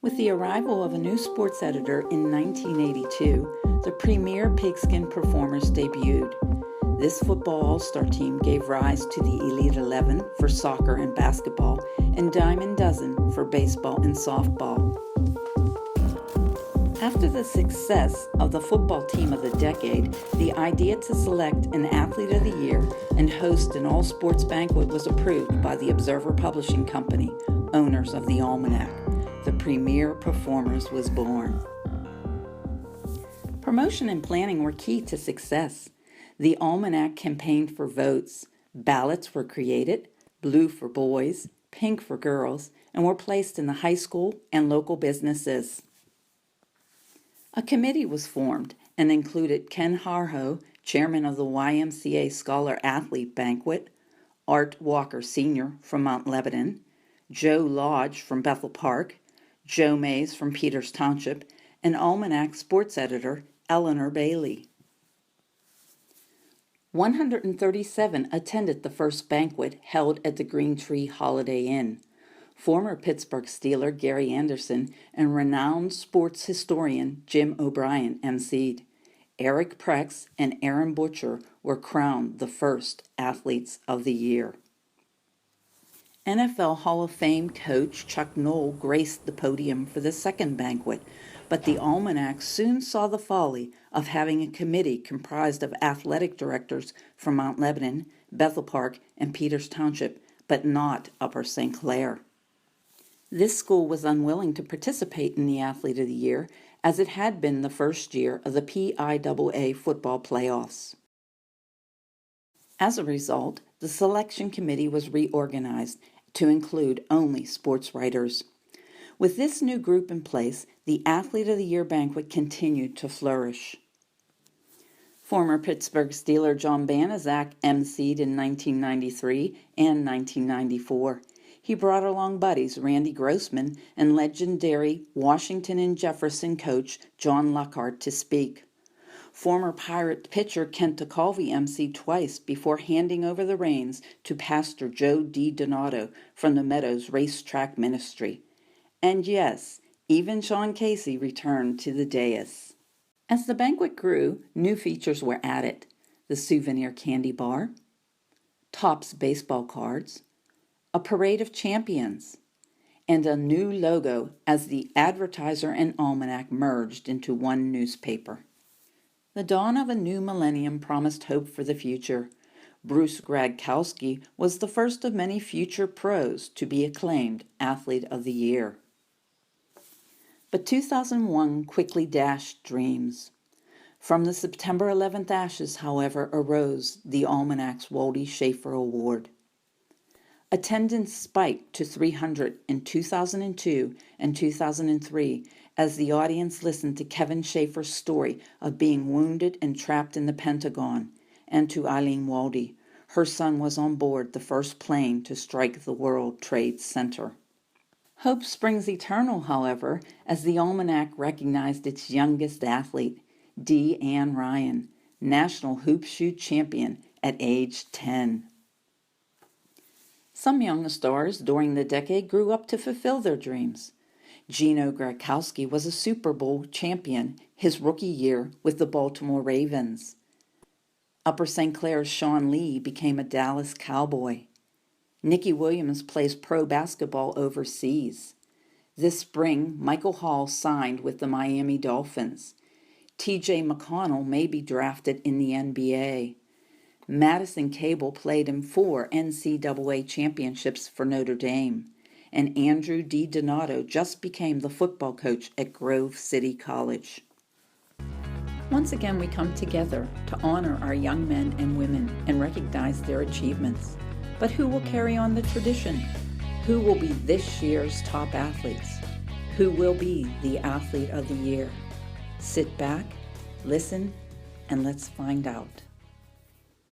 With the arrival of a new sports editor in 1982, the Premier Performers debuted. This football all-star team gave rise to the Elite 11 for soccer and basketball and Diamond Dozen for baseball and softball. After the success of the football team of the decade, the idea to select an athlete of the year and host an all-sports banquet was approved by the Observer Publishing Company, owners of the Almanac. The Premier Performers was born. Promotion and planning were key to success. The Almanac campaigned for votes. Ballots were created, blue for boys, pink for girls, and were placed in the high school and local businesses. A committee was formed and included Ken Harho, chairman of the YMCA Scholar Athlete Banquet, Art Walker Sr. from Mount Lebanon, Joe Lodge from Bethel Park, Joe Mays from Peters Township, and Almanac sports editor Eleanor Bailey. 137 attended the first banquet held at the Green Tree Holiday Inn. Former Pittsburgh Steeler Gary Anderson and renowned sports historian Jim O'Brien emceed. Eric Prex and Aaron Butcher were crowned the first athletes of the year. NFL Hall of Fame coach Chuck Noll graced the podium for the second banquet, but the Almanac soon saw the folly of having a committee comprised of athletic directors from Mount Lebanon, Bethel Park, and Peters Township, but not Upper St. Clair. This school was unwilling to participate in the Athlete of the Year, as it had been the first year of the PIAA football playoffs. As a result, the selection committee was reorganized to include only sports writers. With this new group in place, the Athlete of the Year banquet continued to flourish. Former Pittsburgh Steeler John Banaszak emceed in 1993 and 1994. He brought along buddies Randy Grossman and legendary Washington and Jefferson coach John Lockhart to speak. Former Pirate pitcher Kent DeCalvi emceed twice before handing over the reins to Pastor Joe D. Donato from the Meadows Racetrack Ministry. And yes, even Sean Casey returned to the dais. As the banquet grew, new features were added: the souvenir candy bar, Topps baseball cards, a parade of champions, and a new logo as the Advertiser and Almanac merged into one newspaper. The dawn of a new millennium promised hope for the future. Bruce Gradkowski was the first of many future pros to be acclaimed Athlete of the Year. But 2001 quickly dashed dreams. From the September 11th ashes, however, arose the Almanac's Wally Schaefer Award. Attendance spiked to 300 in 2002 and 2003 as the audience listened to Kevin Schaefer's story of being wounded and trapped in the Pentagon, and to Eileen Wally. Her son was on board the first plane to strike the World Trade Center. Hope springs eternal, however, as the Almanac recognized its youngest athlete, Dee Ann Ryan, national hoop shoot champion at age 10. Some young stars during the decade grew up to fulfill their dreams. Gino Gradkowski was a Super Bowl champion his rookie year with the Baltimore Ravens. Upper St. Clair's Sean Lee became a Dallas Cowboy. Nicky Williams plays pro basketball overseas. This spring, Michael Hall signed with the Miami Dolphins. T.J. McConnell may be drafted in the NBA. Madison Cable played in 4 NCAA championships for Notre Dame, and Andrew D. Donato just became the football coach at Grove City College. Once again, we come together to honor our young men and women and recognize their achievements. But who will carry on the tradition? Who will be this year's top athletes? Who will be the Athlete of the Year? Sit back, listen, and let's find out.